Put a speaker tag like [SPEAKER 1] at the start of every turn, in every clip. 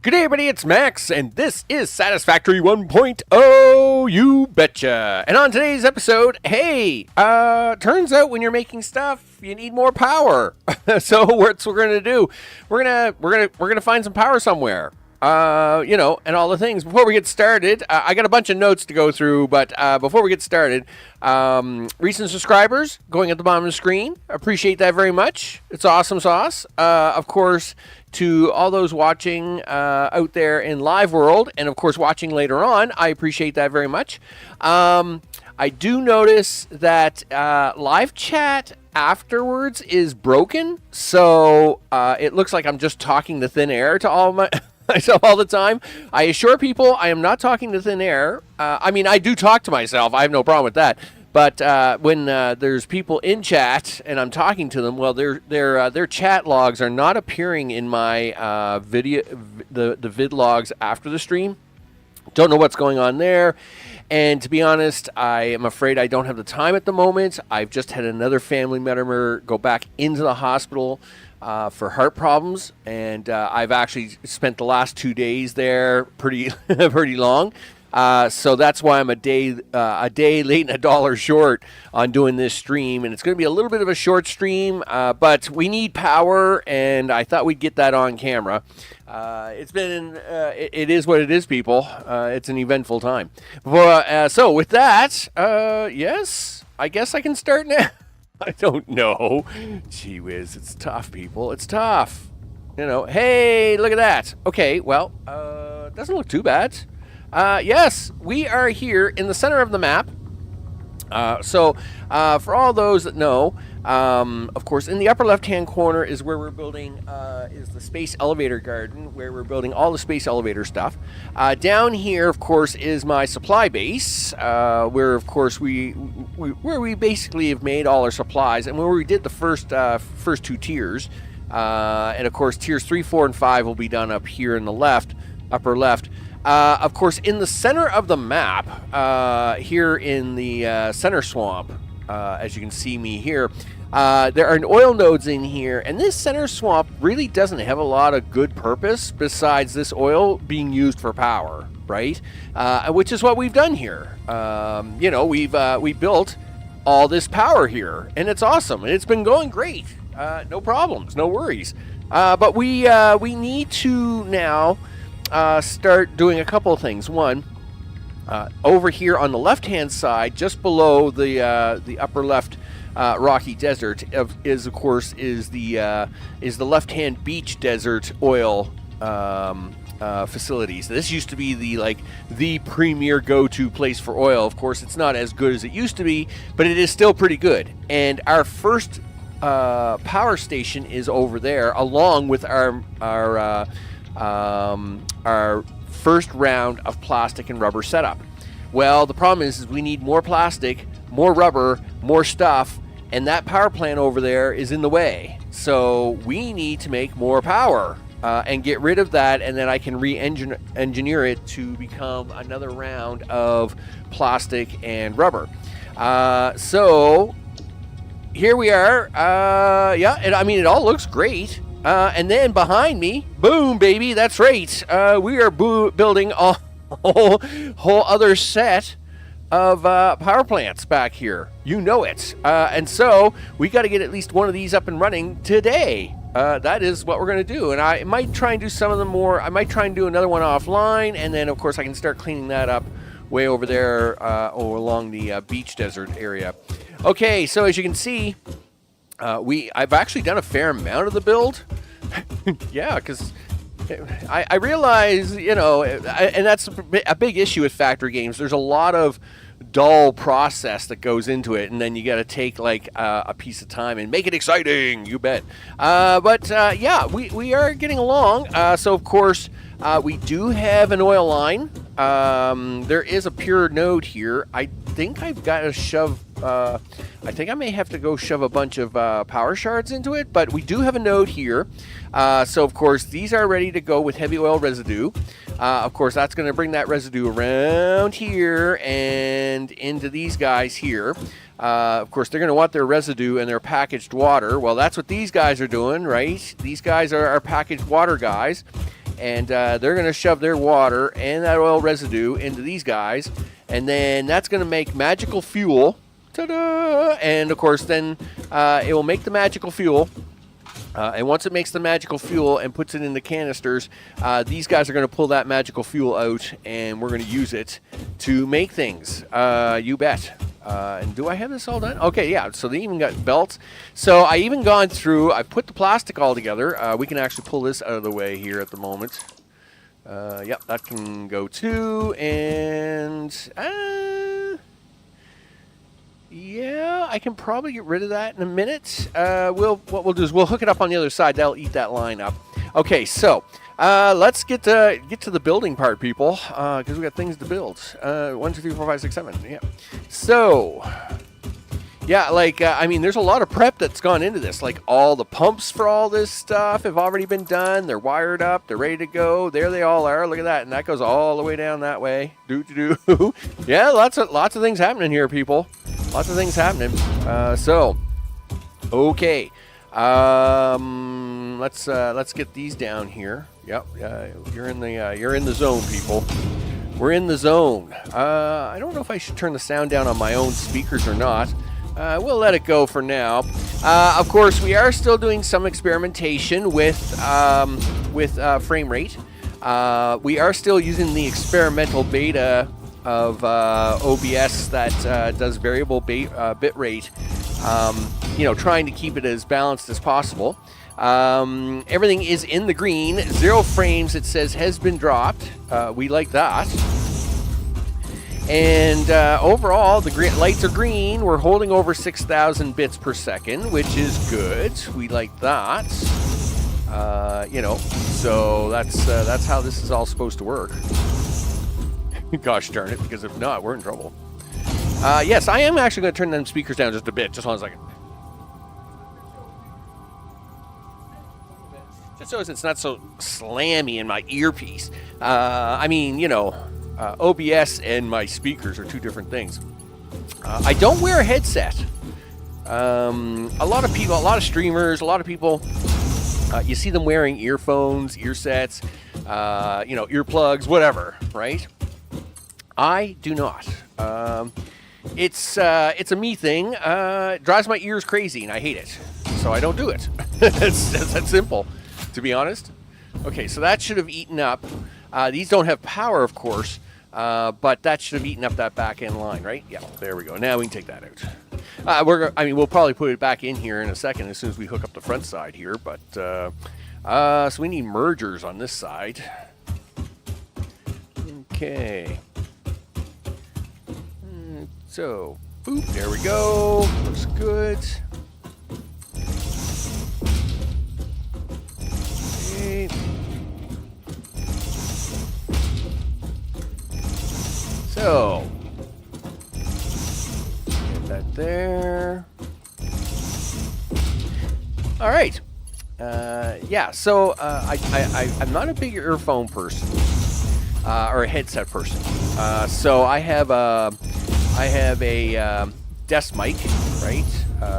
[SPEAKER 1] Good day, everybody. It's Max, and this is Satisfactory 1.0. You betcha. And on today's episode, hey, turns out when you're making stuff, you need more power. So what's we're gonna do? We're gonna find some power somewhere. And all the things. Before we get started, I got a bunch of notes to go through, but before we get started, recent subscribers going at the bottom of the screen, appreciate that very much. It's awesome sauce. Of course, to all those watching out there in live world, and of course watching later on, I appreciate that very much. I do notice that live chat afterwards is broken, so it looks like I'm just talking to thin air to all my... myself all the time. I assure people I am not talking to thin air. I mean, I do talk to myself. I have no problem with that. But when there's people in chat and I'm talking to them, well, their chat logs are not appearing in my video, the vid logs after the stream. Don't know what's going on there. And to be honest, I am afraid I don't have the time at the moment. I've just had another family member go back into the hospital for heart problems, and I've actually spent the last 2 days there pretty long. So that's why I'm a day late and a dollar short on doing this stream, and it's going to be a little bit of a short stream, but we need power, and I thought we'd get that on camera. It is what it is, people. It's an eventful time. So with that, yes, I guess I can start now. I don't know. Gee whiz, it's tough, people. It's tough. Hey, look at that. Okay, well, doesn't look too bad. Yes, we are here in the center of the map. So for all those that know, of course, in the upper left-hand corner is where we're building, is the space elevator garden, where we're building all the space elevator stuff. Down here, of course, is my supply base, where, of course, where we basically have made all our supplies, and where we did the first two tiers. And, of course, tiers 3, 4, and 5 will be done up here in the upper left. Of course, in the center of the map, here in the center swamp, as you can see me here, there are oil nodes in here, and this center swamp really doesn't have a lot of good purpose besides this oil being used for power, right? Which is what we've done here. We built all this power here, and it's awesome, and it's been going great. No problems, no worries. But we need to now start doing a couple of things. One, over here on the left-hand side, just below the upper left rocky desert, is the left-hand beach desert oil facilities. This used to be the premier go-to place for oil. Of course, it's not as good as it used to be, but it is still pretty good. And our first power station is over there, along with our first round of plastic and rubber setup. Well, the problem is we need more plastic, more rubber, more stuff, and that power plant over there is in the way. So we need to make more power and get rid of that, and then I can re-engineer it to become another round of plastic and rubber. So here we are. It all looks great. And then behind me, boom, baby, that's right. We are building a whole other set of power plants back here. You know it. And so we got to get at least one of these up and running today. That is what we're going to do. And I might try and do some of them more. I might try and do another one offline. And then, of course, I can start cleaning that up way over there along the beach desert area. Okay, so as you can see, I've actually done a fair amount of the build. Yeah, because I realize, and that's a big issue with factory games. There's a lot of dull process that goes into it, and then you got to take a piece of time and make it exciting. You bet. We are getting along. So of course, we do have an oil line. There is a pure node here. I think I've got to shove. I think I may have to go shove a bunch of power shards into it, but we do have a node here. So of course, these are ready to go with heavy oil residue. Of course, that's going to bring that residue around here and into these guys here. Of course, they're going to want their residue and their packaged water. Well, that's what these guys are doing, right? These guys are our packaged water guys. and they're going to shove their water and that oil residue into these guys, and then that's going to make magical fuel. Ta-da! And of course, then it will make the magical fuel. And once it makes the magical fuel and puts it in the canisters, these guys are going to pull that magical fuel out, and we're going to use it to make things. You bet. And do I have this all done? Okay, yeah. So they even got belts. So I even gone through. I put the plastic all together. We can actually pull this out of the way here at the moment. Yep, that can go too. And yeah, I can probably get rid of that in a minute. What we'll do is we'll hook it up on the other side. That'll eat that line up. Okay, so let's get to the building part, people, because we got things to build. 1, 2, 3, 4, 5, 6, 7. Yeah. So yeah, like I mean, there's a lot of prep that's gone into this. Like all the pumps for all this stuff have already been done. They're wired up. They're ready to go. There they all are. Look at that, and that goes all the way down that way. Yeah, lots of things happening here, people. Lots of things happening. So, okay. Let's get these down here. Yep. You're in the zone, people. We're in the zone. I don't know if I should turn the sound down on my own speakers or not. We'll let it go for now. Of course, we are still doing some experimentation with frame rate. We are still using the experimental beta of OBS that does variable bit rate, trying to keep it as balanced as possible. Everything is in the green. 0 frames, it says, has been dropped. We like that. And overall, the lights are green. We're holding over 6,000 bits per second, which is good. We like that. So that's how this is all supposed to work. Gosh darn it, because if not, we're in trouble. Yes, I am actually going to turn them speakers down just a bit. Just hold on a second. Just so it's not so slammy in my earpiece. OBS and my speakers are two different things. I don't wear a headset. A lot of streamers, a lot of people, you see them wearing earphones, ear sets, earplugs, whatever, right? I do not. It's a me thing. It drives my ears crazy, and I hate it. So I don't do it. It's that simple, to be honest. Okay, so that should have eaten up. These don't have power, of course, but that should have eaten up that back end line, right? Yeah, there we go. Now we can take that out. We'll probably put it back in here in a second as soon as we hook up the front side here. But so we need mergers on this side. Okay. So, boop, there we go. Looks good. Okay. So, get that there. All right. So I'm not a big earphone person or a headset person. So I have a desk mic, right,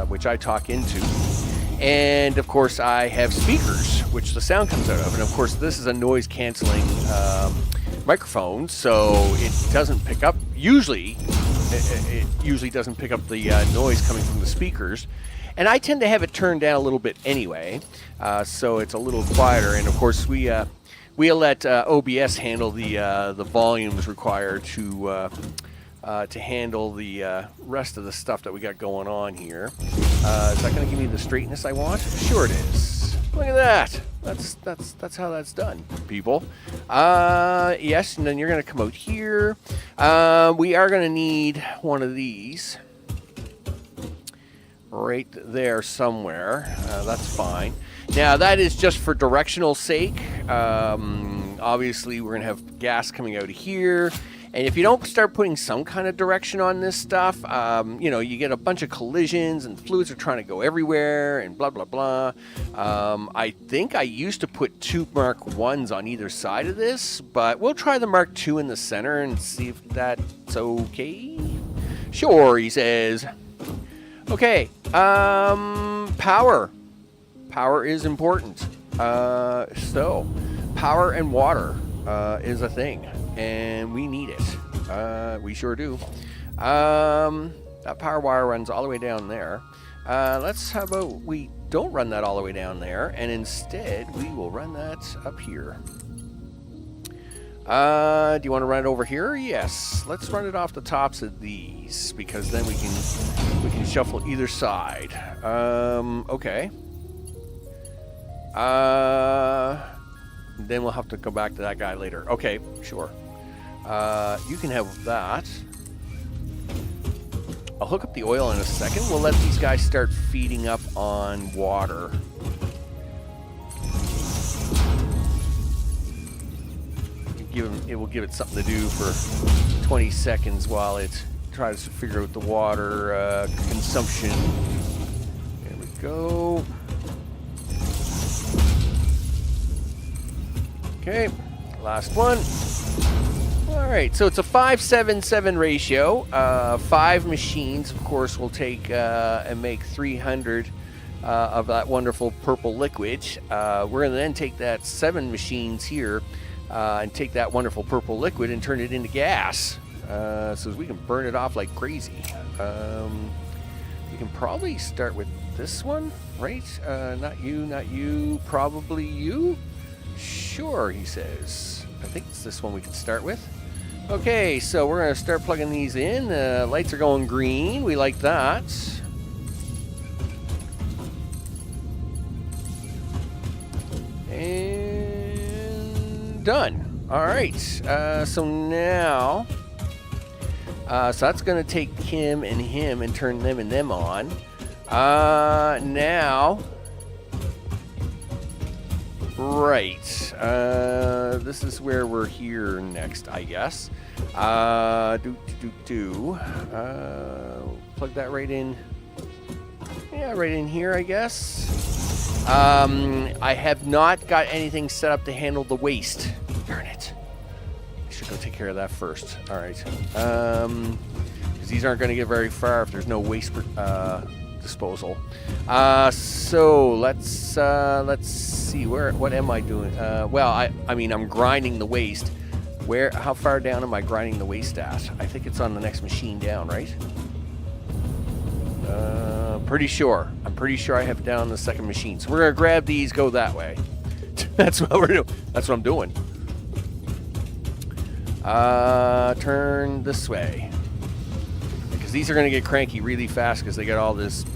[SPEAKER 1] which I talk into. And, of course, I have speakers, which the sound comes out of. And, of course, this is a noise-canceling microphone, so it doesn't pick up. Usually, it usually doesn't pick up the noise coming from the speakers. And I tend to have it turned down a little bit anyway, so it's a little quieter. And, of course, we'll let OBS handle the volumes required to handle the rest of the stuff that we got going on here. Is that going to give me the straightness I want? Sure it is. Look at that. That's how that's done, people. Yes, and then you're going to come out here. We are going to need one of these right there somewhere. That's fine. Now, that is just for directional sake. Obviously, we're going to have gas coming out of here. And if you don't start putting some kind of direction on this stuff, you get a bunch of collisions and fluids are trying to go everywhere and blah, blah, blah. I think I used to put 2 Mark 1s on either side of this, but we'll try the Mark 2 in the center and see if that's okay. Sure, he says. Okay, power. Power is important. So, power and water is a thing, and we need it. We sure do. That power wire runs all the way down there. How about we don't run that all the way down there, and instead we will run that up here. Do you want to run it over here? Yes. Let's run it off the tops of these, because then we can shuffle either side. Okay. Then we'll have to go back to that guy later. Okay, sure. You can have that. I'll hook up the oil in a second. We'll let these guys start feeding up on water. It will give it something to do for 20 seconds while it tries to figure out the water consumption. There we go. Okay, last one. All right, so it's a 5-7-7 ratio. 5 machines, of course, will take and make 300 of that wonderful purple liquid. We're going to then take that 7 machines here and take that wonderful purple liquid and turn it into gas, so we can burn it off like crazy. We can probably start with this one, right? Not you, probably you. Sure, he says. I think it's this one we can start with. Okay, so we're going to start plugging these in. Lights are going green. We like that. And done. All right. So now, so that's going to take him and him and turn them and them on. Now, right. This is where we're here next, I guess. Plug that right in. Yeah, right in here, I guess. I have not got anything set up to handle the waste. Darn it. I should go take care of that first. All right. Because these aren't going to get very far if there's no waste disposal. So let's see. What am I doing? Well, I mean, I'm grinding the waste. How far down am I grinding the waste at? I think it's on the next machine down, right? Pretty sure. I'm pretty sure I have it down on the second machine. So we're gonna grab these, go that way. That's what we're doing. That's what I'm doing. Turn this way, because these are gonna get cranky really fast because they got all this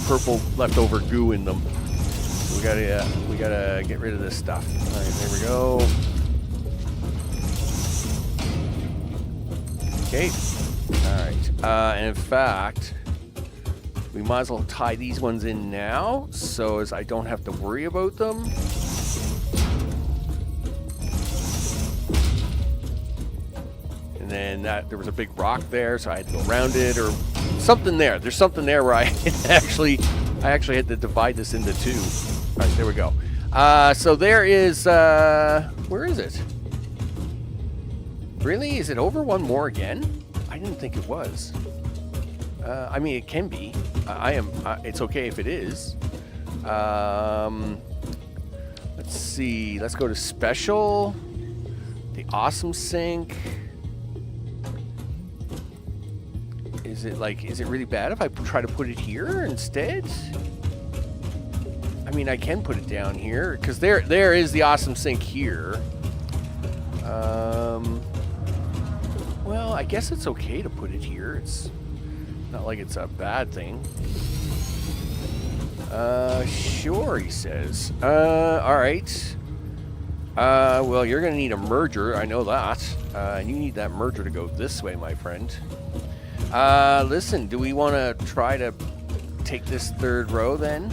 [SPEAKER 1] purple leftover goo in them. So we gotta get rid of this stuff. All right, there we go. Okay. All right. And in fact, we might as well tie these ones in now, so as I don't have to worry about them. And then there was a big rock there, so I had to go around it, or something there. There's something there where I actually had to divide this into 2. All right, there we go. So there is, where is it? Really? Is it over one more again? I didn't think it was. I mean, it can be. It's okay if it is. Let's see. Let's go to special. The awesome sink. Is it really bad if I try to put it here instead? I mean, I can put it down here because there is the awesome sink here. Well, I guess it's okay to put it here. It's not like it's a bad thing. Sure, he says. All right. Well, you're going to need a merger. I know that. And you need that merger to go this way, my friend. Listen, do we want to try to take this third row then?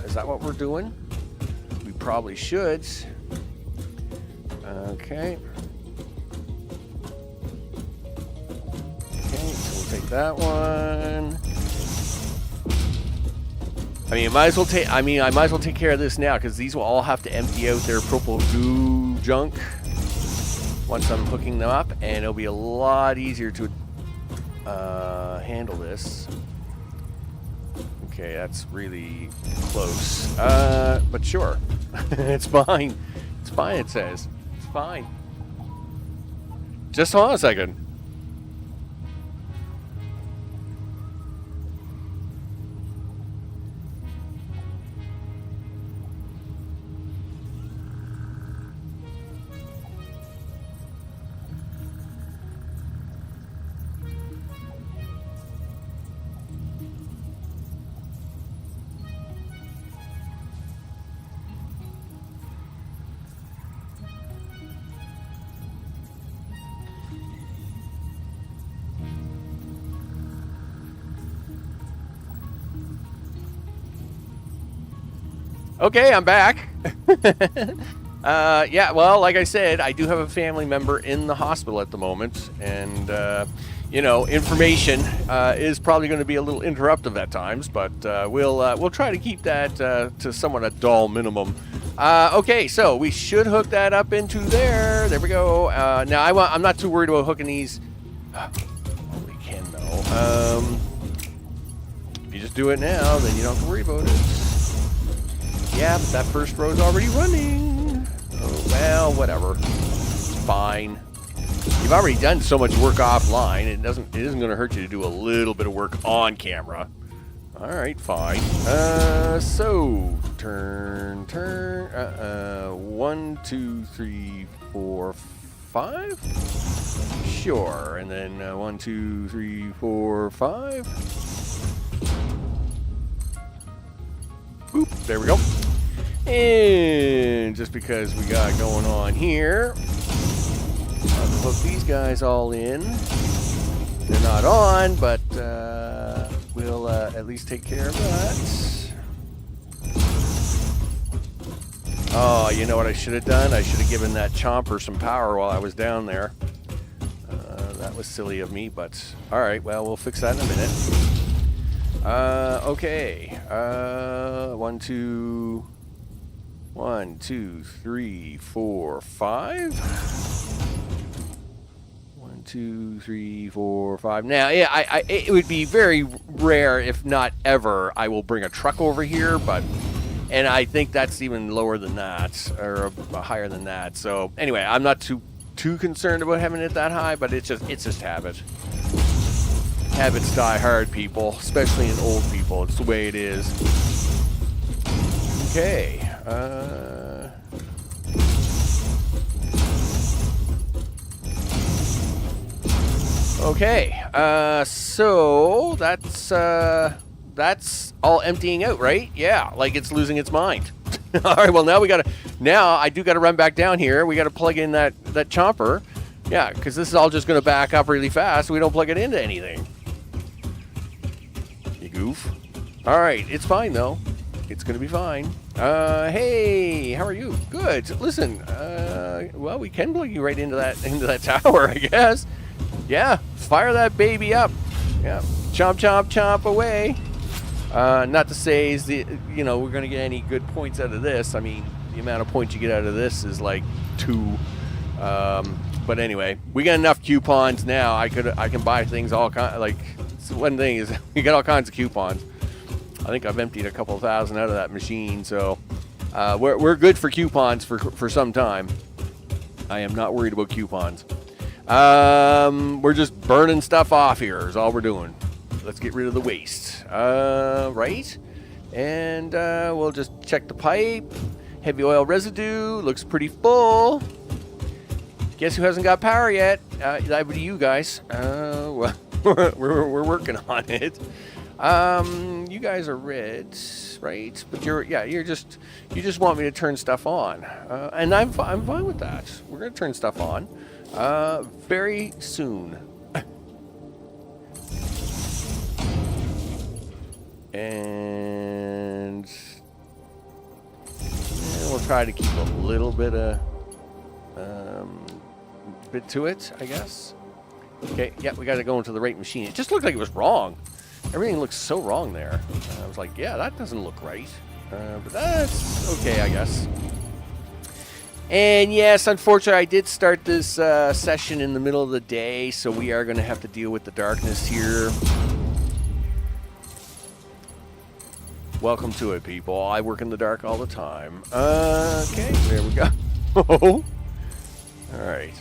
[SPEAKER 1] Is that what we're doing? We probably should. Okay. Take that one. I might as well take care of this now, because these will all have to empty out their purple goo junk once I'm hooking them up, and it'll be a lot easier to handle this. Okay, that's really close. But sure, it's fine. It's fine, it says. It's fine. Just hold on a second. Okay, I'm back. Yeah, well, like I said, I do have a family member in the hospital at the moment, and you know, information is probably going to be a little interruptive at times, but we'll try to keep that to somewhat a dull minimum. Okay, so we should hook that up into there. There we go. Now I'm not too worried about hooking these. We can though. If you just do it now, then you don't have to worry about it. Yeah, but that first row's already running. Oh, well, whatever. It's fine. You've already done so much work offline. It isn't going to hurt you to do a little bit of work on camera. All right, fine. So turn. 1, 2, 3, 4, 5. Sure, and then 1, 2, 3, 4, 5. Boop, there we go. And just because we got going on here, I'll hook these guys all in. They're not on, but we'll at least take care of that. Oh, you know what I should have done? I should have given that chomper some power while I was down there. That was silly of me, but all right, well, we'll fix that in a minute. Okay. 1, 2, 3, 4, 5. 1, 2, 3, 4, 5. Now, yeah, it would be very rare, if not ever, I will bring a truck over here, and I think that's even lower than that, or higher than that. So anyway, I'm not too concerned about having it that high, but it's just habit. Habits die hard, people, especially in old people. It's the way it is. Okay. Okay. So that's all emptying out, right? Yeah, like it's losing its mind. All right. Well, now I do gotta run back down here. We gotta plug in that chomper. Yeah, because this is all just gonna back up really fast. We don't plug it into anything. Goof. All right, it's fine though. It's gonna be fine. Hey, how are you? Good. Listen, well, we can plug you right into that tower, I guess. Yeah, fire that baby up. Yeah, chomp, chomp, chomp away. Not to say we're gonna get any good points out of this. I mean, the amount of points you get out of this is like 2. But anyway, we got enough coupons now. I can buy things all like. One thing is you got all kinds of coupons. I think I've emptied a couple thousand out of that machine, so we're good for coupons for some time. I am not worried about coupons. We're just burning stuff off here is all we're doing. Let's get rid of the waste. Right? And we'll just check the pipe. Heavy oil residue looks pretty full. Guess who hasn't got power yet? That would be you guys. Well. We're working on it. You guys are red, right? But you just want me to turn stuff on, and I'm fine with that. We're gonna turn stuff on very soon, and we'll try to keep a little bit of bit to it, I guess. Okay, yeah, we got to go into the right machine. It just looked like it was wrong. Everything looks so wrong there. I was like, yeah, that doesn't look right. But that's okay, I guess. And yes, unfortunately, I did start this session in the middle of the day, so we are going to have to deal with the darkness here. Welcome to it, people. I work in the dark all the time. Okay, there we go. All right.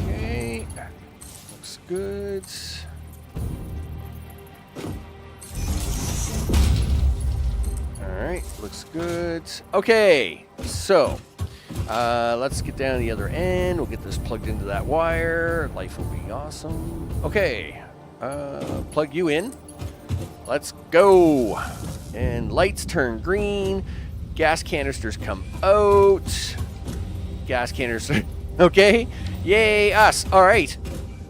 [SPEAKER 1] Okay. Looks good. All right. Looks good. Okay. So, let's get down to the other end. We'll get this plugged into that wire. Life will be awesome. Okay. Plug you in. Let's go. And lights turn green. Gas canisters come out. Gas canisters. Okay. Yay, us. All right.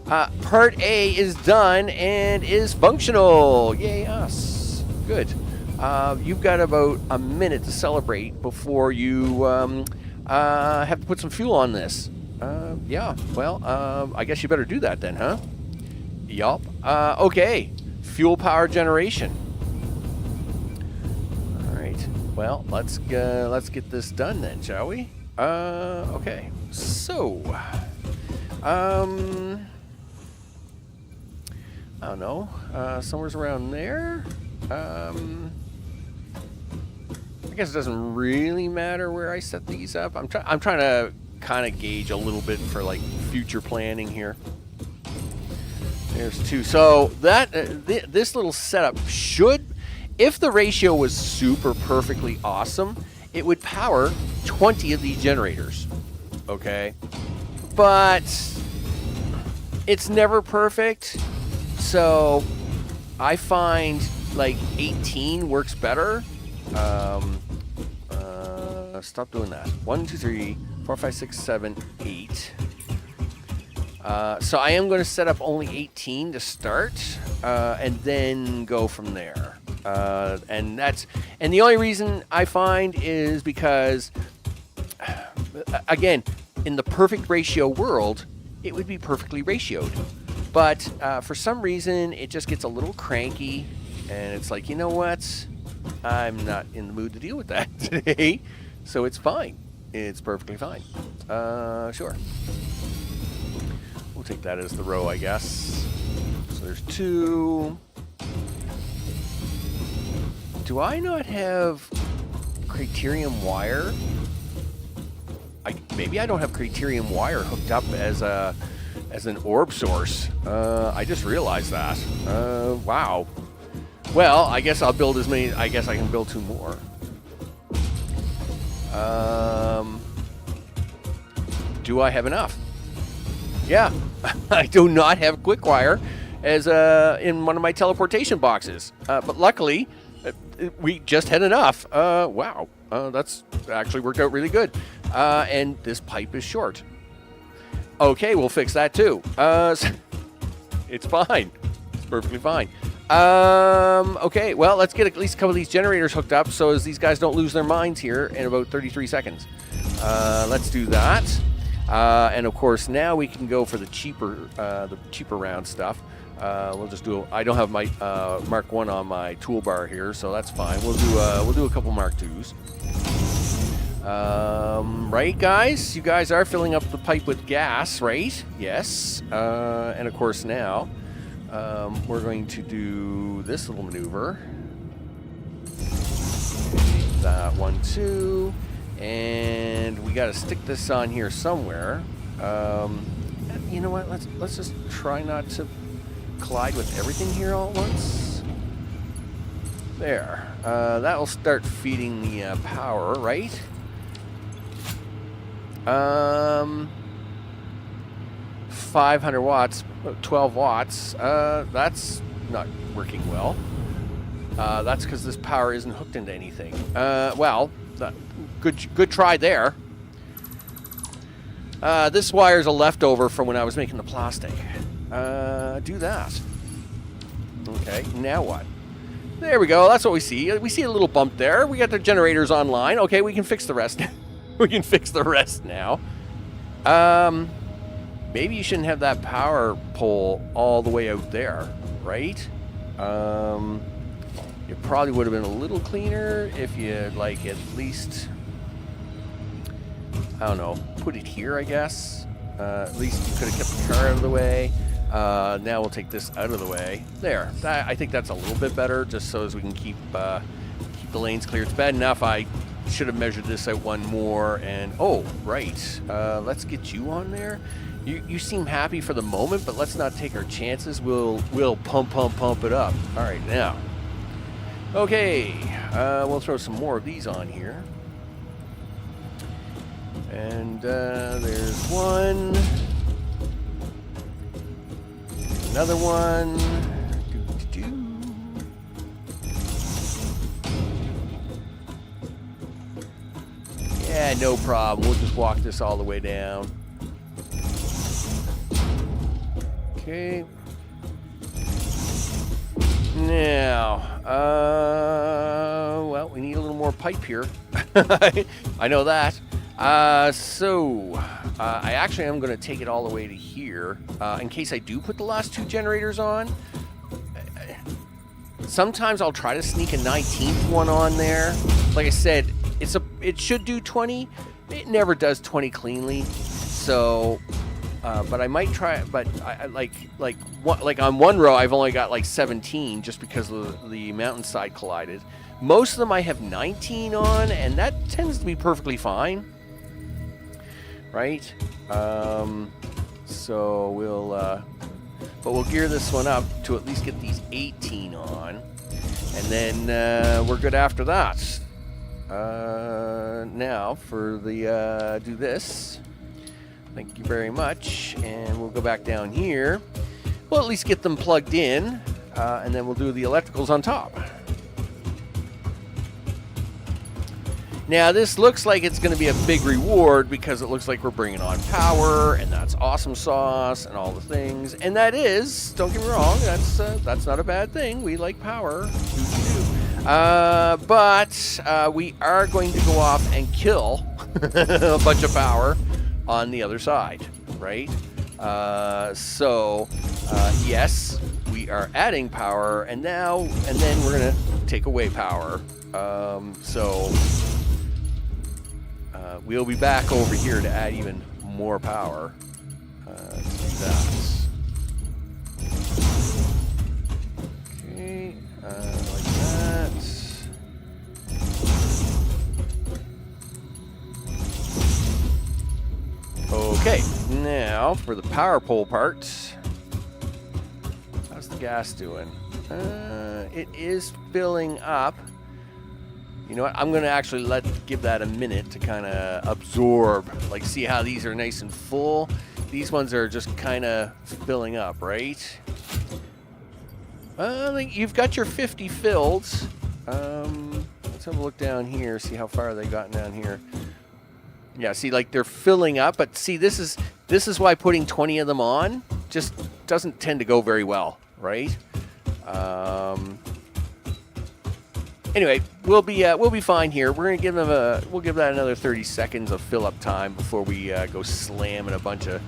[SPEAKER 1] Part A is done and is functional. Yay, us. Good. You've got about a minute to celebrate before you have to put some fuel on this. Yeah. Well, I guess you better do that then, huh? Yup. Okay. Fuel power generation. All right. Well, let's get this done then, shall we? Okay. So, I don't know. Somewhere's around there. I guess it doesn't really matter where I set these up. I'm trying to kind of gauge a little bit for like future planning here. There's two. So that this little setup should, if the ratio was super perfectly awesome, it would power 20 of these generators. Okay, but it's never perfect. So I find like 18 works better. Stop doing that. 1, 2, 3, 4, 5, 6, 7, 8. So I am going to set up only 18 to start, and then go from there. And the only reason I find is because, again, in the perfect ratio world, it would be perfectly ratioed. But for some reason, it just gets a little cranky, and it's like, you know what? I'm not in the mood to deal with that today. So it's fine. It's perfectly fine. Sure. We'll take that as the row, I guess. So there's 2. Do I not have Criterium wire? Maybe I don't have Criterium wire hooked up as an orb source. I just realized that. Wow. Well, I guess I'll build as many. I guess I can build 2 more. Do I have enough? Yeah, I do not have quick wire as in one of my teleportation boxes. But luckily, we just had enough. Wow, that's actually worked out really good. And this pipe is short. Okay, we'll fix that too. It's fine. It's perfectly fine. Okay, well, let's get at least a couple of these generators hooked up so as these guys don't lose their minds here in about 33 seconds. Let's do that. And of course, now we can go for the cheaper round stuff. We'll just do. I don't have my Mark 1 on my toolbar here, so that's fine. We'll do a couple Mark 2s. Right, guys? You guys are filling up the pipe with gas, right? Yes. And of course, now we're going to do this little maneuver. That 1, 2. And we got to stick this on here somewhere. You know what? Let's just try not to collide with everything here all at once. There. That will start feeding the power, right? 500 watts, 12 watts. That's not working well. That's because this power isn't hooked into anything. Well. Good try there. This wire's a leftover from when I was making the plastic. Do that. Okay, now what? There we go. That's what we see. We see a little bump there. We got the generators online. Okay, we can fix the rest. We can fix the rest now. Maybe you shouldn't have that power pole all the way out there, right? It probably would have been a little cleaner if you, like, at least, I don't know, put it here, I guess. At least you could have kept the car out of the way. Now we'll take this out of the way. There. I think that's a little bit better, just so as we can keep keep the lanes clear. It's bad enough I should have measured this out one more. And oh, right. Let's get you on there. You seem happy for the moment, but let's not take our chances. We'll pump it up. All right, now. Okay, we'll throw some more of these on here. And there's one. Another one. Yeah, no problem. We'll just walk this all the way down. Okay. Now, well, we need a little more pipe here. I know that. So, I actually am going to take it all the way to here, in case I do put the last 2 generators on. Sometimes I'll try to sneak a 19th one on there. Like I said, it should do 20. It never does 20 cleanly. So, but I might try. But I like on one row, I've only got like 17 just because the mountainside collided. Most of them I have 19 on, and that tends to be perfectly fine. Right? So we'll gear this one up to at least get these 18 on, and then we're good after that. Now for the do this. Thank you very much, and we'll go back down here. We'll at least get them plugged in, and then we'll do the electricals on top. Now, this looks like it's going to be a big reward because it looks like we're bringing on power, and that's awesome sauce and all the things. And that is, don't get me wrong, that's not a bad thing. We like power. But we are going to go off and kill a bunch of power on the other side, right? Yes, we are adding power, and then we're going to take away power. We'll be back over here to add even more power. Let's do that. Okay, like that. Okay, now for the power pole part. How's the gas doing? It is filling up. You know what? I'm going to actually give that a minute to kind of absorb. Like, see how these are nice and full? These ones are just kind of filling up, right? I think you've got your 50 filled. Let's have a look down here, see how far they gotten down here. Yeah, see, like they're filling up, but see, this is why putting 20 of them on just doesn't tend to go very well, right? Anyway, we'll be fine here. We're gonna we'll give that another 30 seconds of fill up time before we go slamming a bunch of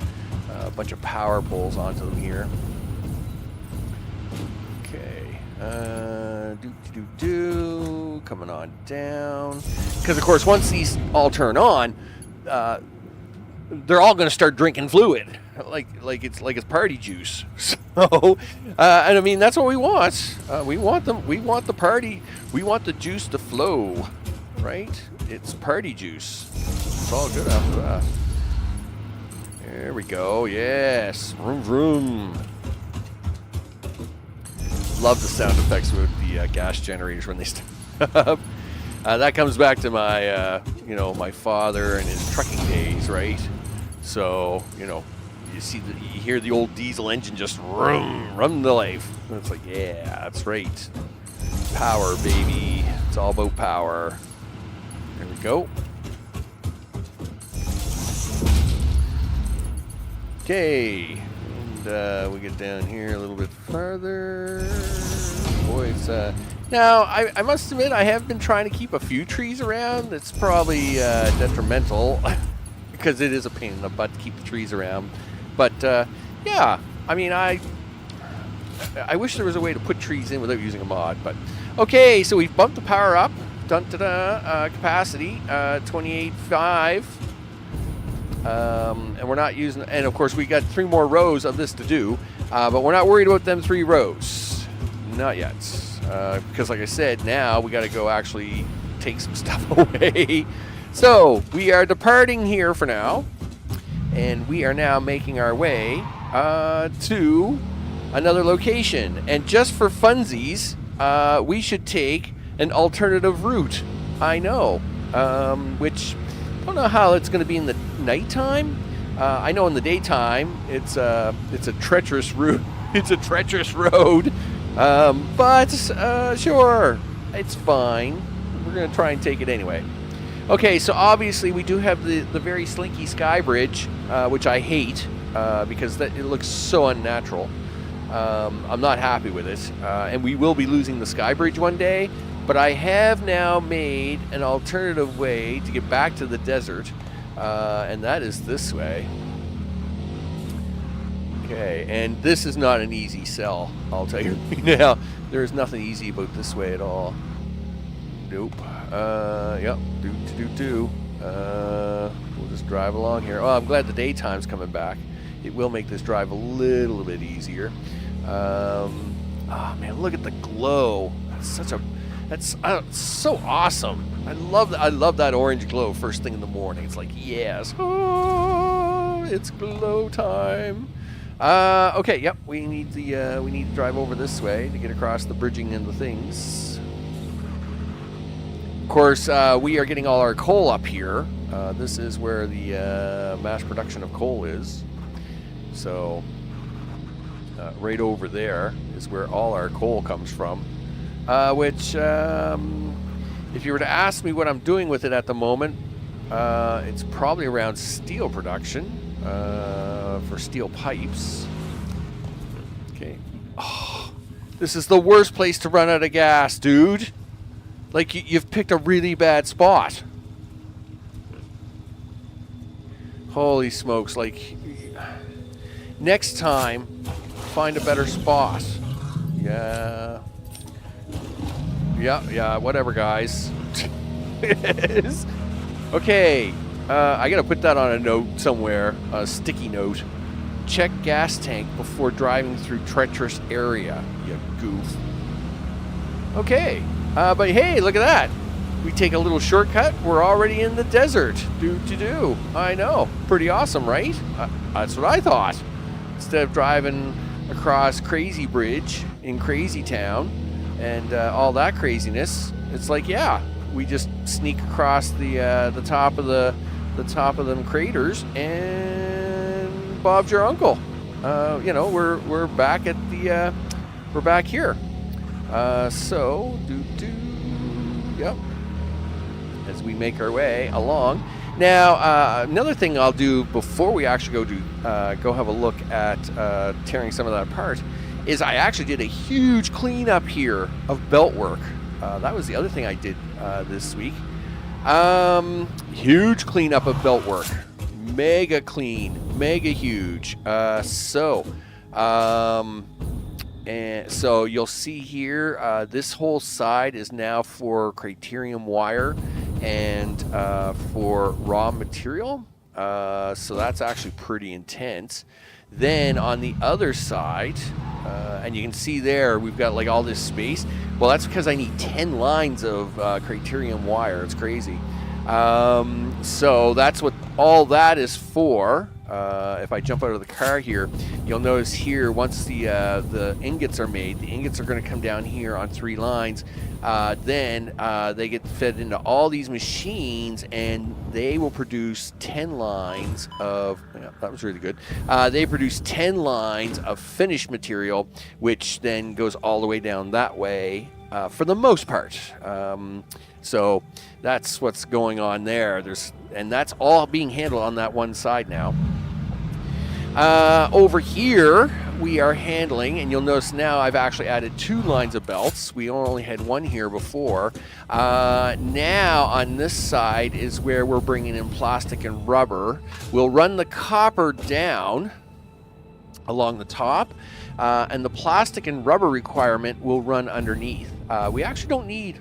[SPEAKER 1] power poles onto them here. Okay, coming on down. Because of course, once these all turn on, they're all going to start drinking fluid, like it's party juice. So, and I mean that's what we want. We want the party. We want the juice to flow, right? It's party juice. It's all good after that. There we go. Yes, vroom vroom. Love the sound effects with the gas generators when they start up. That comes back to my, my father and his trucking days, right? So, you hear the old diesel engine just run to life. And it's like, yeah, that's right. Power, baby. It's all about power. There we go. Okay. And we get down here a little bit farther. Boy, it's now I must admit I have been trying to keep a few trees around. It's probably detrimental because it is a pain in the butt to keep the trees around. But yeah, I mean I wish there was a way to put trees in without using a mod. But okay, so we've bumped the power up. Capacity 28.5. And we're not using, and of course we got 3 more rows of this to do, but we're not worried about them 3 rows, not yet. because like I said, now we got to go actually take some stuff away. So we are departing here for now, and we are now making our way to another location. And just for funsies, we should take an alternative route. I know, which I don't know how it's going to be in the nighttime. I know in the daytime it's a treacherous route. It's a treacherous road, but sure, it's fine. We're going to try and take it anyway. Okay, so obviously we do have the very slinky sky bridge, which I hate because it looks so unnatural. I'm not happy with it, and we will be losing the sky bridge one day, but I have now made an alternative way to get back to the desert, and that is this way. Okay, and this is not an easy sell, I'll tell you now. There is nothing easy about this way at all. Nope. Yep. We'll just drive along here. Oh, I'm glad the daytime's coming back. It will make this drive a little bit easier. Oh man, look at the glow. That's so awesome. I love that orange glow first thing in the morning. It's like, yes, oh, it's glow time. Okay, yep. We need to drive over this way to get across the bridging and the things. Of course, we are getting all our coal up here. This is where the mass production of coal is. So, right over there is where all our coal comes from. Which, if you were to ask me what I'm doing with it at the moment, it's probably around steel production for steel pipes. Okay. Oh, this is the worst place to run out of gas, dude. Like, you've picked a really bad spot. Holy smokes, like, next time, find a better spot. Yeah, whatever, guys. Okay, I gotta put that on a note somewhere, a sticky note. Check gas tank before driving through treacherous area, you goof. Okay. But hey, look at that. We take a little shortcut. We're already in the desert. Do. I know. Pretty awesome, right? That's what I thought. Instead of driving across Crazy Bridge in Crazy Town and all that craziness, it's like, yeah, we just sneak across the top of them craters, and Bob's your uncle. We're back at we're back here. Yep. As we make our way along. Now, another thing I'll do before we actually go have a look at tearing some of that apart is I actually did a huge cleanup here of belt work. That was the other thing I did this week. Huge cleanup of belt work. Mega clean, mega huge. And so you'll see here, this whole side is now for Criterium wire and for raw material. So that's actually pretty intense. Then on the other side, and you can see there, we've got like all this space. Well, that's because I need 10 lines of Criterium wire. It's crazy. So that's what all that is for. If I jump out of the car here, you'll notice here, once the ingots are made, the ingots are going to come down here on 3 lines. Then they get fed into all these machines, and they will produce 10 lines of, that was really good. They produce 10 lines of finished material, which then goes all the way down that way for the most part. So that's what's going on there. And that's all being handled on that one side now. Over here, we are handling, and you'll notice now I've actually added 2 lines of belts. We only had 1 here before. Now on this side is where we're bringing in plastic and rubber. We'll run the copper down along the top, and the plastic and rubber requirement will run underneath. We actually don't need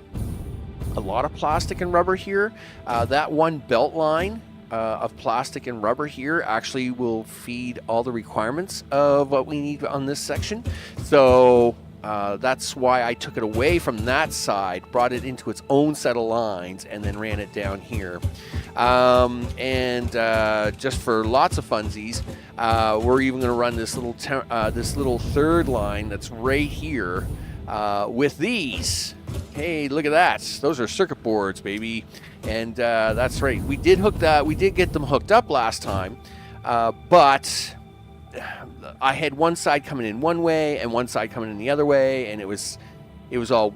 [SPEAKER 1] a lot of plastic and rubber here. That one belt line of plastic and rubber here actually will feed all the requirements of what we need on this section. So That's why I took it away from that side, brought it into its own set of lines, and then ran it down here. Just for lots of funsies, we're even going to run this little third line that's right here with these. Hey, look at that! Those are circuit boards, baby. And that's right. We did get them hooked up last time, but I had one side coming in one way and one side coming in the other way, and it was all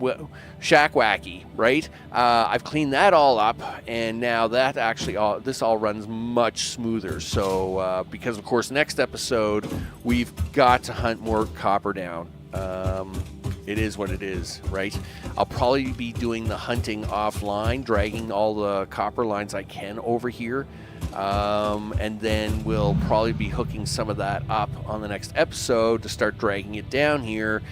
[SPEAKER 1] shack wacky, right? I've cleaned that all up, and now that actually this all runs much smoother. So because of course next episode we've got to hunt more copper down. It is what it is, right? I'll probably be doing the hunting offline, dragging all the copper lines I can over here. And then we'll probably be hooking some of that up on the next episode to start dragging it down here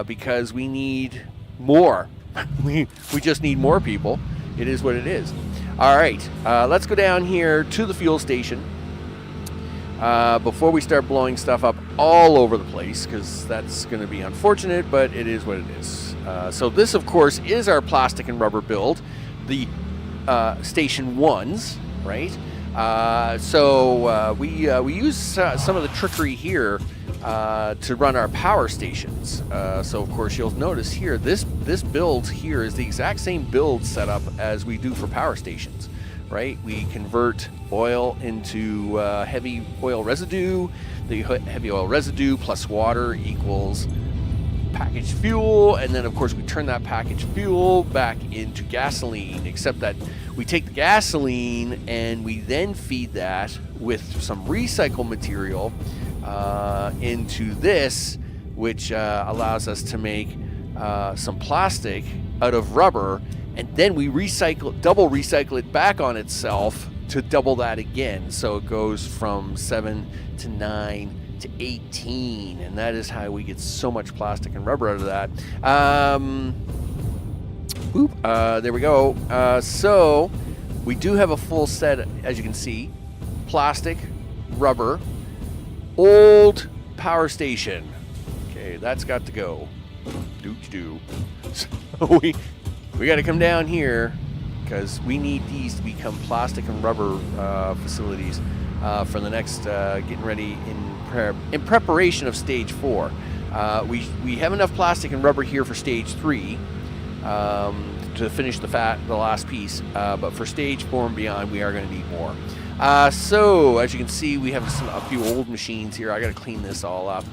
[SPEAKER 1] because we need more. we just need more people. It is what it is. All right, let's go down here to the fuel station before we start blowing stuff up all over the place, because that's going to be unfortunate, but it is what it is. So this, of course, is our plastic and rubber build, the Station 1s, right? We use some of the trickery here to run our power stations. So of course you'll notice here, this build here is the exact same build setup as we do for power stations, right? We convert oil into heavy oil residue. The heavy oil residue plus water equals packaged fuel, and then of course we turn that packaged fuel back into gasoline, except that we take the gasoline and we then feed that with some recycled material into this, which allows us to make some plastic out of rubber, and then we double recycle it back on itself to double that again. So it goes from 7 to 9 to 18, and that is how we get so much plastic and rubber out of that. There we go. So we do have a full set, as you can see: plastic, rubber, old power station. Okay, that's got to go. So we got to come down here because we need these to become plastic and rubber facilities for the next getting ready in preparation of stage 4. We have enough plastic and rubber here for stage 3 to finish the last piece, but for stage 4 and beyond we are going to need more. So as you can see, we have a few old machines here. I got to clean this all up,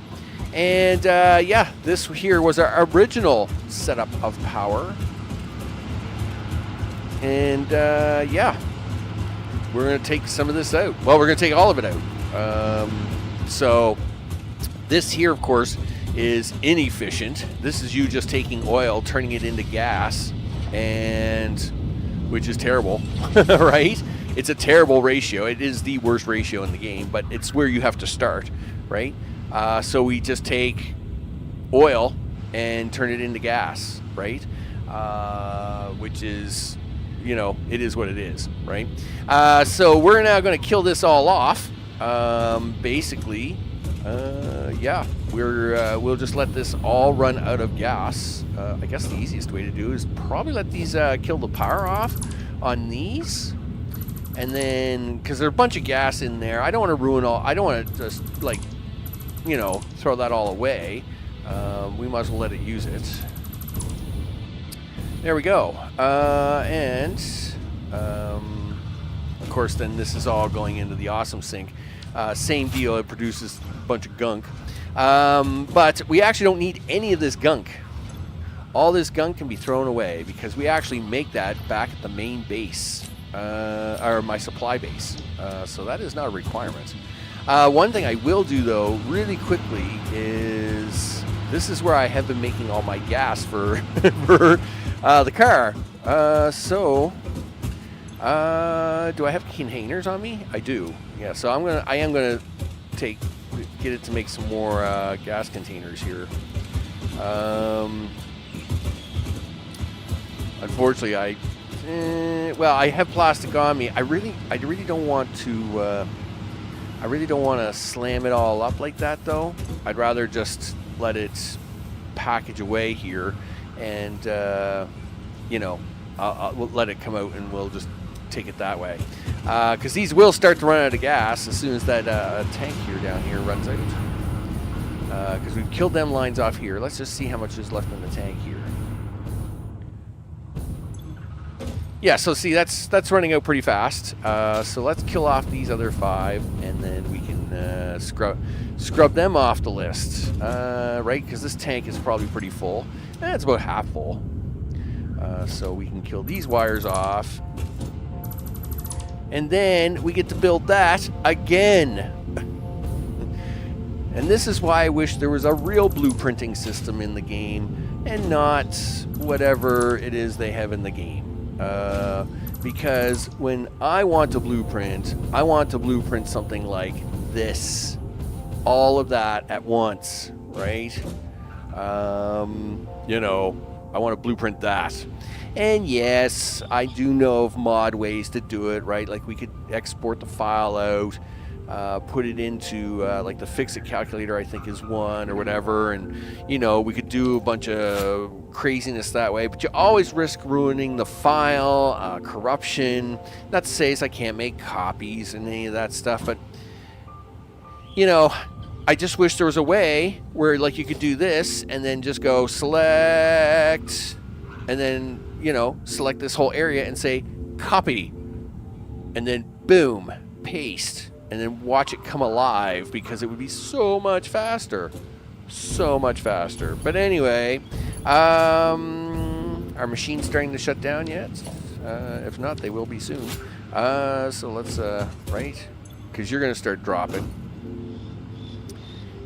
[SPEAKER 1] and yeah, this here was our original setup of power, and yeah, we're going to take some of this out. Well, we're going to take all of it out. So this here, of course, is inefficient. This is you just taking oil, turning it into gas, and which is terrible, right? It's a terrible ratio. It is the worst ratio in the game, but it's where you have to start, right? So we just take oil and turn it into gas, right? Which is, you know, it is what it is, right? So we're now going to kill this all off. Basically, yeah, we'll just let this all run out of gas. I guess the easiest way to do is probably let these kill the power off on these, and then because there's a bunch of gas in there, I don't want to ruin all. I don't want to just, like, you know, throw that all away. We might as well let it use it. There we go. And of course, then this is all going into the awesome sink. Same deal, it produces a bunch of gunk. But we actually don't need any of this gunk. All this gunk can be thrown away because we actually make that back at the main base, or my supply base. So that is not a requirement. One thing I will do, though, really quickly is this is where I have been making all my gas for the car. Do I have containers on me? I do. Yeah. So I am gonna get it to make some more gas containers here. Unfortunately, I have plastic on me. I really don't want to. I really don't want to slam it all up like that, though. I'd rather just let it package away here, and you know, we'll let it come out and we'll just take it that way. Because these will start to run out of gas as soon as that tank here down here runs out. Because we've killed them lines off here. Let's just see how much is left in the tank here. Yeah, so see, that's running out pretty fast. So let's kill off these other 5, and then we can scrub them off the list, right? Because this tank is probably pretty full. It's about half full. So we can kill these wires off, and then we get to build that again. And this is why I wish there was a real blueprinting system in the game, and not whatever it is they have in the game. Because when I want to blueprint something like this. All of that at once, right? You know, I want to blueprint that. And yes, I do know of mod ways to do it, right? Like we could export the file out, put it into like the FICSIT calculator, I think is one, or whatever, and you know, we could do a bunch of craziness that way, but you always risk ruining the file, corruption. Not to say I can't make copies and any of that stuff, but you know, I just wish there was a way where like you could do this and then just go select, and then, you know, select this whole area and say copy, and then boom, paste, and then watch it come alive, because it would be so much faster. So much faster. But anyway, our machine's starting to shut down yet? If not, they will be soon. So let's, right? Because you're going to start dropping.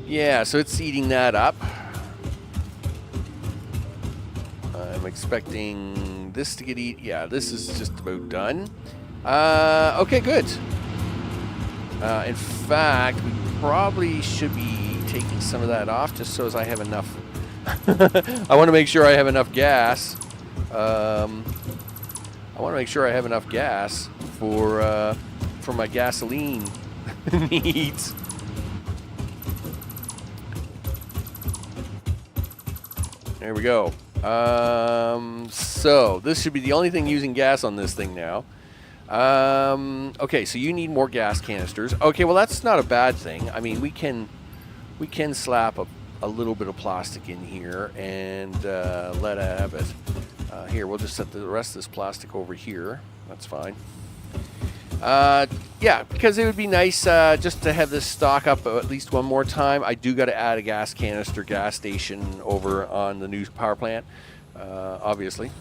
[SPEAKER 1] Yeah, so it's eating that up. I'm expecting this to get eaten. Yeah, this is just about done. Okay, good. In fact, we probably should be taking some of that off just so as I have enough. I want to make sure I have enough gas. I want to make sure I have enough gas for my gasoline needs. There we go. So this should be the only thing using gas on this thing now. Okay, so you need more gas canisters. Okay, well that's not a bad thing. I mean, we can slap a little bit of plastic in here and let it have it. Here, we'll just set the rest of this plastic over here. That's fine. Yeah, because it would be nice just to have this stock up at least one more time. I do got to add a gas canister gas station over on the new power plant, obviously.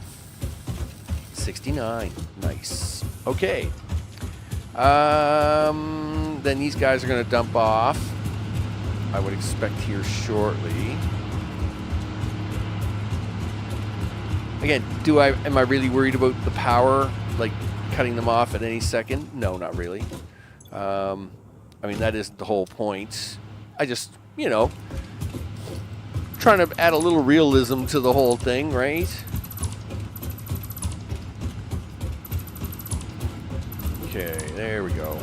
[SPEAKER 1] 69, nice. Okay. Then these guys are going to dump off, I would expect here shortly. Again, am I really worried about the power, like cutting them off at any second? No, not really. I mean, that isn't the whole point. I just, you know, trying to add a little realism to the whole thing, right? Okay, there we go.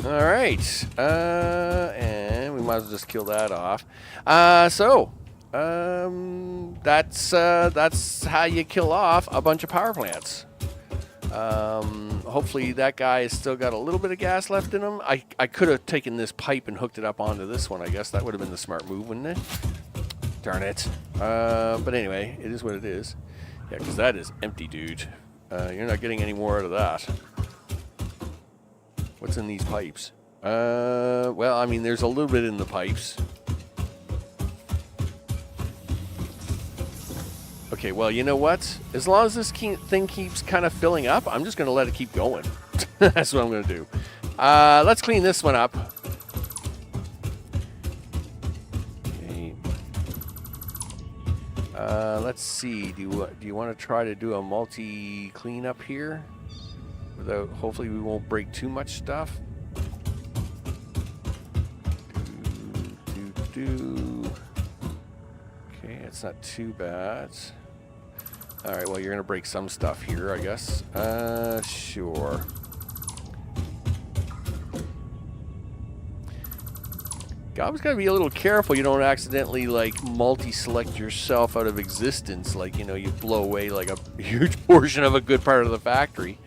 [SPEAKER 1] All right, and we might as well just kill that off. That's how you kill off a bunch of power plants. Hopefully that guy has still got a little bit of gas left in him. I could have taken this pipe and hooked it up onto this one. I guess that would have been the smart move, wouldn't it? Darn it. But anyway, it is what it is. Yeah, because that is empty, dude. You're not getting any more out of that. What's in these pipes? Well, I mean, there's a little bit in the pipes. Okay, well, you know what? As long as this thing keeps kind of filling up, I'm just going to let it keep going. That's what I'm going to do. Let's clean this one up. Okay. Let's see. Do you want to try to do a multi cleanup here? Without, hopefully we won't break too much stuff. Okay, it's not too bad. All right, well, you're gonna break some stuff here, I guess. Sure. You always gotta be a little careful you don't accidentally like multi-select yourself out of existence, like, you know, you blow away like a huge portion of a good part of the factory.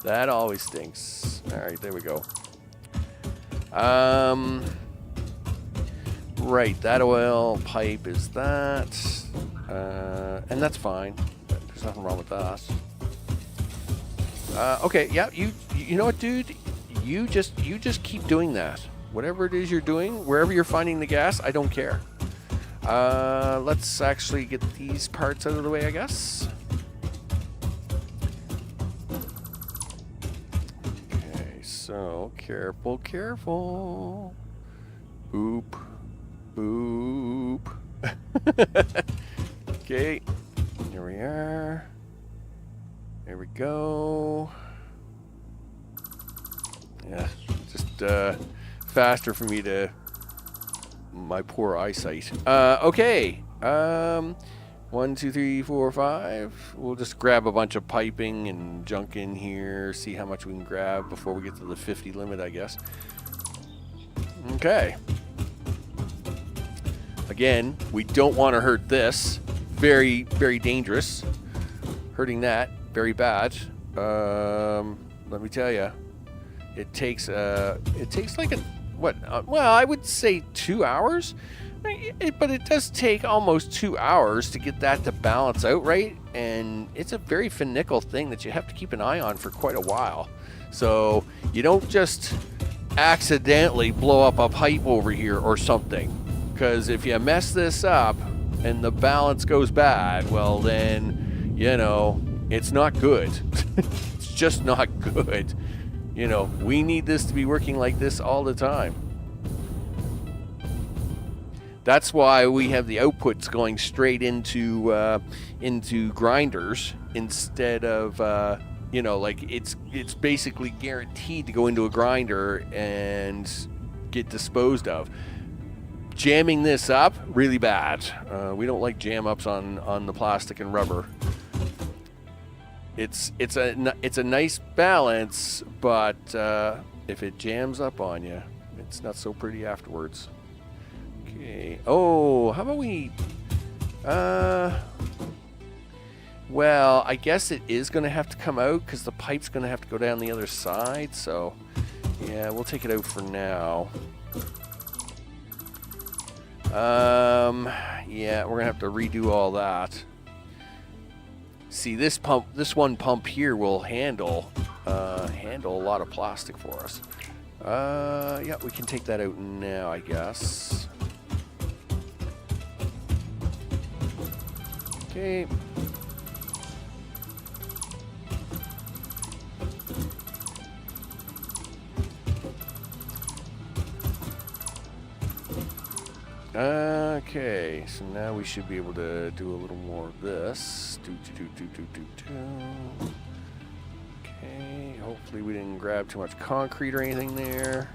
[SPEAKER 1] That always stinks. Alright, there we go. Right, that oil pipe is that. And that's fine. There's nothing wrong with that. Okay, yeah, you know what, dude? You just keep doing that. Whatever it is you're doing, wherever you're finding the gas, I don't care. Let's actually get these parts out of the way, I guess. Okay, so careful, careful. Boop, boop. Okay, here we are. There we go. Yeah, just faster for me to my poor eyesight. Okay. 1, 2, 3, 4, 5. We'll just grab a bunch of piping and junk in here. See how much we can grab before we get to the 50 limit, I guess. Okay. Again, we don't want to hurt this. Very, very dangerous. Hurting that, very bad. Let me tell you. It takes like well, I would say 2 hours, but it does take almost 2 hours to get that to balance out right, and it's a very finicky thing that you have to keep an eye on for quite a while. So you don't just accidentally blow up a pipe over here or something, because if you mess this up and the balance goes bad, well then, you know, it's not good. It's just not good. You know, we need this to be working like this all the time. That's why we have the outputs going straight into grinders instead of you know, like it's basically guaranteed to go into a grinder and get disposed of. Jamming this up, really bad. We don't like jam ups on the plastic and rubber. It's a nice balance, but if it jams up on you, it's not so pretty afterwards. Okay. Oh, how about we? Well, I guess it is going to have to come out because the pipe's going to have to go down the other side. So, yeah, we'll take it out for now. Yeah, we're gonna have to redo all that. See, this one pump here will handle a lot of plastic for us. Yeah, we can take that out now, I guess. Okay. Okay, so now we should be able to do a little more of this. Okay, hopefully we didn't grab too much concrete or anything there.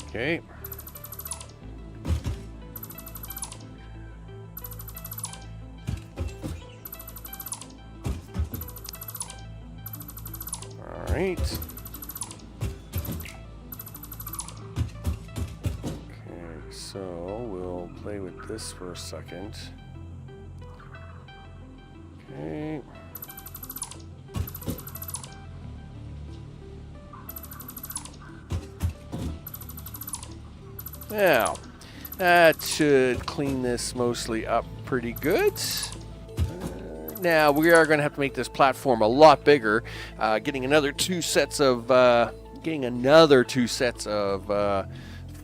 [SPEAKER 1] Okay. All right. So we'll play with this for a second. Okay. Now, that should clean this mostly up pretty good. Now we are going to have to make this platform a lot bigger. Getting another two sets of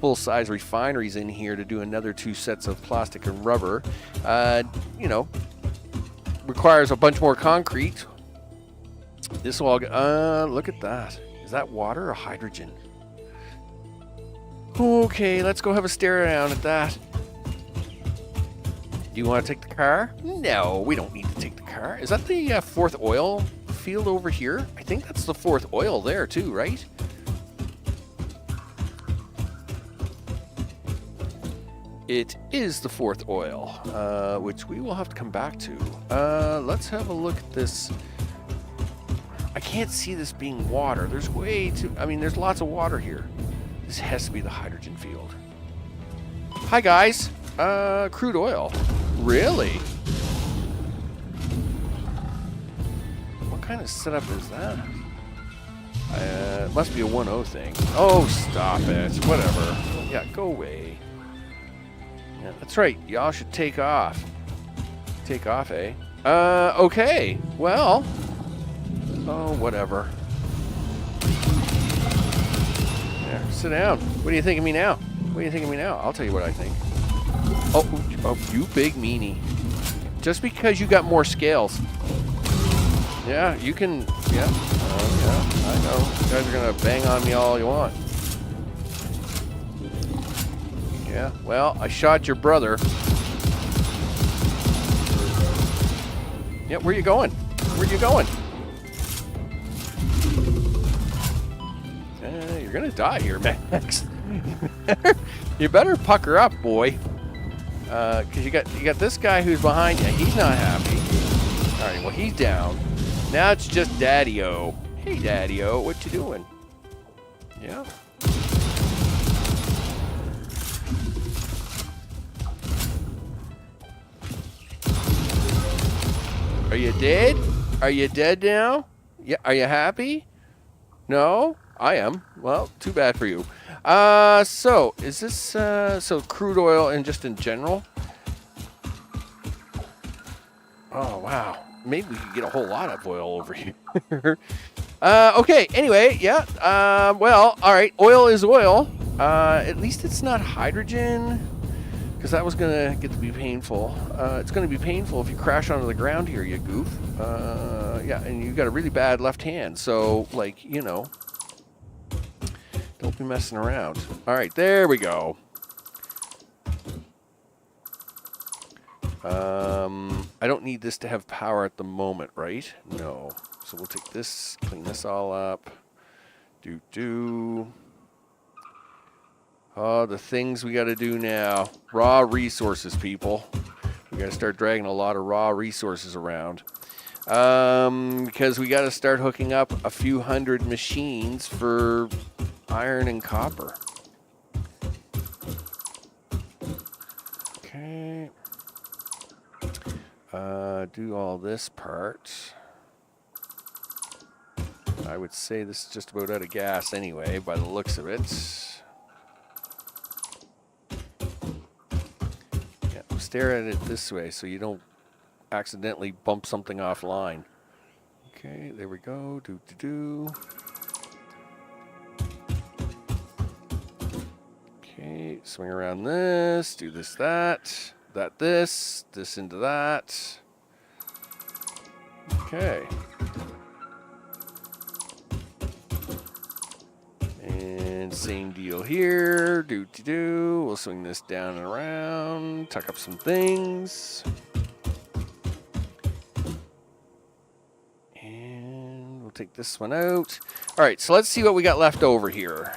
[SPEAKER 1] full-size refineries in here to do another 2 sets of plastic and rubber, you know, requires a bunch more concrete. This will all look at that. Is that water or hydrogen? Okay, let's go have a stare down at that. Do you want to take the car? No, we don't need to take the car. Is that the 4th oil field over here? I think that's the 4th oil there too, right? It is the 4th oil, which we will have to come back to. Let's have a look at this I can't see this being water. There's way too... I mean, there's lots of water here. This has to be the hydrogen field. Hi, guys. Crude oil. Really? What kind of setup is that? It must be a 1.0 thing. Oh, stop it. Whatever. Yeah, go away. Yeah, that's right. Y'all should take off. Take off, eh? Okay. Well. Oh, whatever. Yeah, sit down. What do you think of me now? What do you think of me now? I'll tell you what I think. Oh, you big meanie. Just because you got more scales. Yeah, you can... Yeah. Yeah, I know. You guys are going to bang on me all you want. Yeah, well, I shot your brother. Yeah, where you going? Where you going? You're gonna die here, Max. You better pucker up, boy. Cause you got this guy who's behind you. He's not happy. All right, well he's down. Now it's just Daddy-O. Hey, Daddy-O, what you doing? Yeah. Are you dead? Are you dead now? Yeah. Are you happy? No? I am. Well, too bad for you. So, is this, so crude oil and just in general? Oh, wow. Maybe we could get a whole lot of oil over here. Okay, anyway, yeah. Well, all right, oil is oil. At least it's not hydrogen, because that was going to get to be painful. It's going to be painful if you crash onto the ground here, you goof. Yeah, and you got a really bad left hand, so, like, you know, don't be messing around. All right, there we go. I don't need this to have power at the moment, right? No. So we'll take this, clean this all up. Oh, the things we got to do now. Raw resources, people. We got to start dragging a lot of raw resources around. Because we got to start hooking up a few hundred machines for iron and copper. Okay. Do all this part. I would say this is just about out of gas anyway, by the looks of it. Yeah, stare at it this way so you don't accidentally bump something offline. Okay, there we go. Okay, swing around this, do this, this into that. Okay. And same deal here. We'll swing this down and around, tuck up some things. And we'll take this one out. All right, so let's see what we got left over here.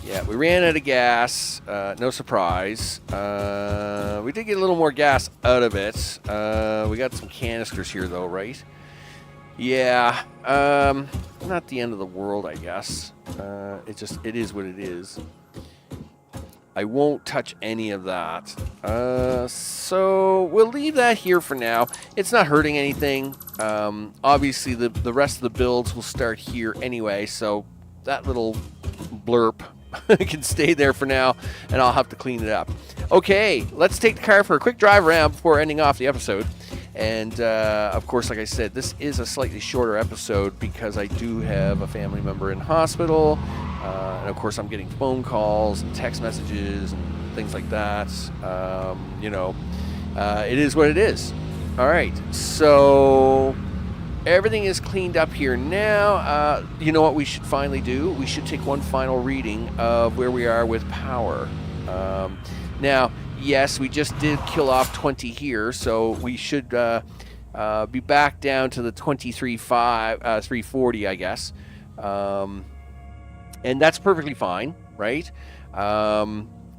[SPEAKER 1] Yeah, we ran out of gas. No surprise. We did get a little more gas out of it. We got some canisters here, though, right? Yeah. Not the end of the world, I guess. It is what it is. I won't touch any of that. So we'll leave that here for now. It's not hurting anything. Obviously, the rest of the builds will start here anyway, so that little blurb can stay there for now, and I'll have to clean it up. Okay, let's take the car for a quick drive around before ending off the episode. And, of course, like I said, this is a slightly shorter episode because I do have a family member in hospital. And, of course, I'm getting phone calls and text messages and things like that. You know, it is what it is. All right, so everything is cleaned up here now. You know what we should finally do? We should take one final reading of where we are with power. Now, yes, we just did kill off 20 here, so we should be back down to the 340, I guess. And that's perfectly fine, right?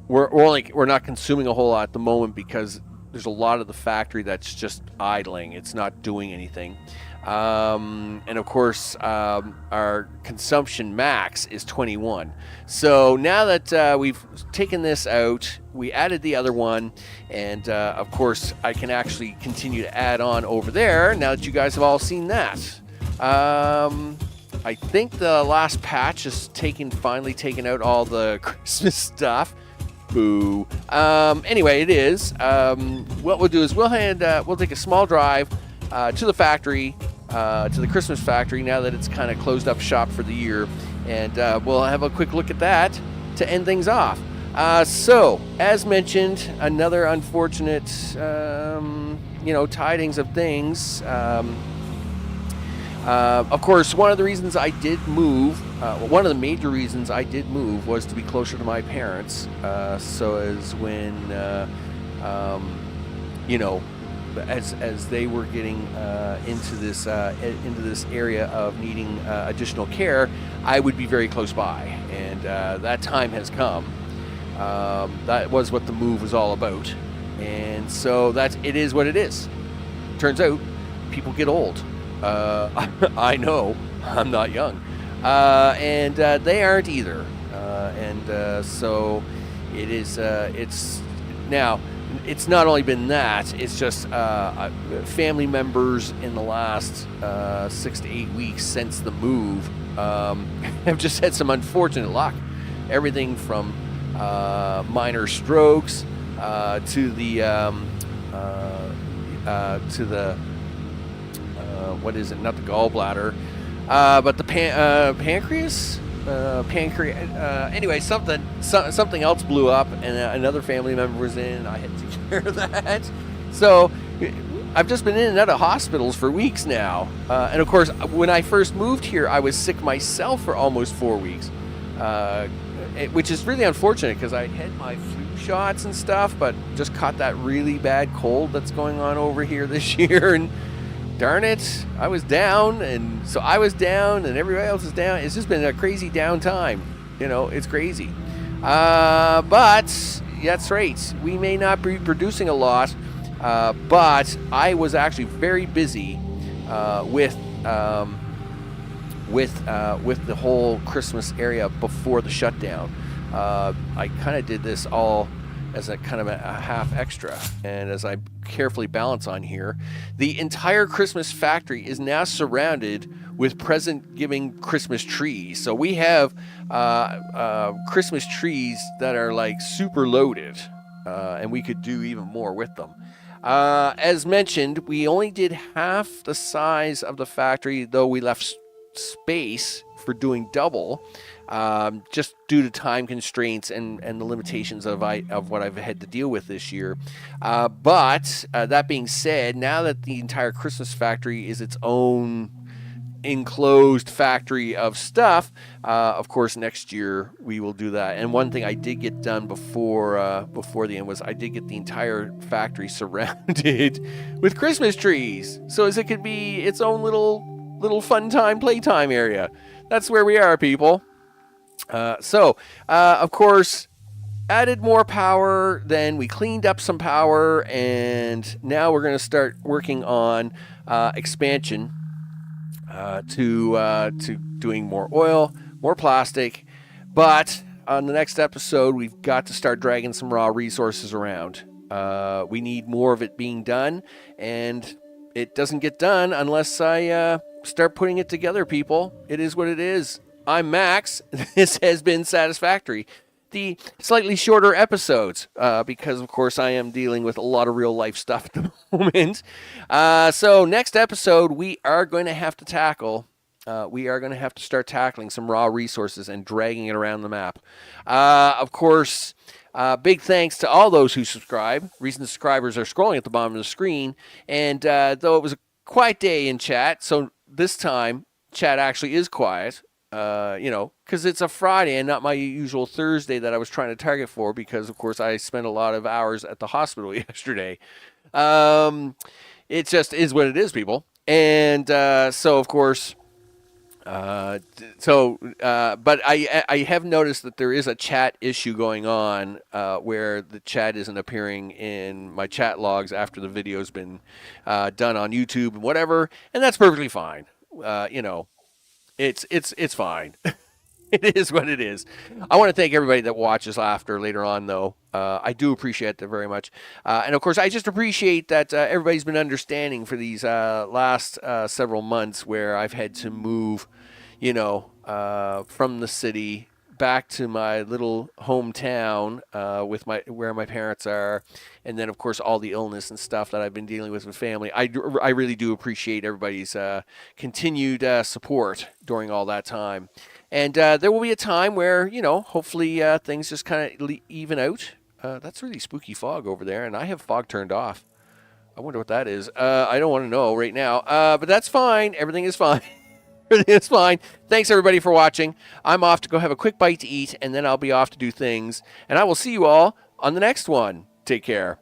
[SPEAKER 1] We're not consuming a whole lot at the moment because there's a lot of the factory that's just idling. It's not doing anything. And of course, our consumption max is 21. So now that we've taken this out, we added the other one, and of course, I can actually continue to add on over there now that you guys have all seen that. I think the last patch has finally taken out all the Christmas stuff. Boo. Anyway, it is. What we'll do is we'll take a small drive to the factory, to the Christmas factory, now that it's kind of closed up shop for the year, and we'll have a quick look at that to end things off. So, as mentioned, another unfortunate, tidings of things. Of course, one of the reasons I did move, one of the major reasons I did move was to be closer to my parents. So as when, as they were getting into this area of needing additional care, I would be very close by, and that time has come. That was what the move was all about, and so it is what it is. Turns out, people get old. I know, I'm not young, and they aren't either, so it is. It's now. It's not only been that; it's just family members in the last 6 to 8 weeks since the move have just had some unfortunate luck. Everything from minor strokes to the what is it? Not the gallbladder, but the pancreas. Anyway, something else blew up, and another family member was in. I had to take care of that. So I've just been in and out of hospitals for weeks now. And of course, when I first moved here, I was sick myself for almost 4 weeks, which is really unfortunate because I had my flu shots and stuff, but just caught that really bad cold that's going on over here this year. And darn it, I was down, and so I was down, and everybody else is down. It's just been a crazy downtime. It's crazy. But that's right. We may not be producing a lot, but I was actually very busy with the whole Christmas area before the shutdown. I kind of did this all as a kind of a half extra, and as I carefully balance on here, the entire Christmas factory is now surrounded with present-giving Christmas trees. So we have Christmas trees that are like super loaded, and we could do even more with them. As mentioned, we only did half the size of the factory, though we left space for doing double, just due to time constraints and the limitations of what I've had to deal with this year. But that being said, now that the entire Christmas factory is its own enclosed factory of stuff, of course next year we will do that. And one thing I did get done before the end was I did get the entire factory surrounded with Christmas trees, so as it could be its own little fun time, playtime area. That's where we are, people. Of course, added more power, then we cleaned up some power, and now we're going to start working on expansion to doing more oil, more plastic. But on the next episode, we've got to start dragging some raw resources around. We need more of it being done, and it doesn't get done unless I start putting it together, people. It is what it is. I'm Max. This has been Satisfactory. The slightly shorter episodes, because, of course, I am dealing with a lot of real-life stuff at the moment. So next episode, we are going to have to start tackling some raw resources and dragging it around the map. Of course, big thanks to all those who subscribe. Recent subscribers are scrolling at the bottom of the screen. And though it was a quiet day in chat, so this time, chat actually is quiet. Because it's a Friday and not my usual Thursday that I was trying to target for, because, of course, I spent a lot of hours at the hospital yesterday. It just is what it is, people. And so, of course, But I have noticed that there is a chat issue going on where the chat isn't appearing in my chat logs after the video's been done on YouTube and whatever, and that's perfectly fine. You know, it's fine. It is what it is. I want to thank everybody that watches after later on, though. I do appreciate that very much. And of course, I just appreciate that everybody's been understanding for these last several months where I've had to move, from the city back to my little hometown with where my parents are, and then of course all the illness and stuff that I've been dealing with family. I really do appreciate everybody's continued support during all that time. And there will be a time where, hopefully things just kind of even out. That's really spooky fog over there, and I have fog turned off. I wonder what that is. I don't want to know right now, but that's fine. Everything is fine. Everything is fine. Thanks, everybody, for watching. I'm off to go have a quick bite to eat, and then I'll be off to do things. And I will see you all on the next one. Take care.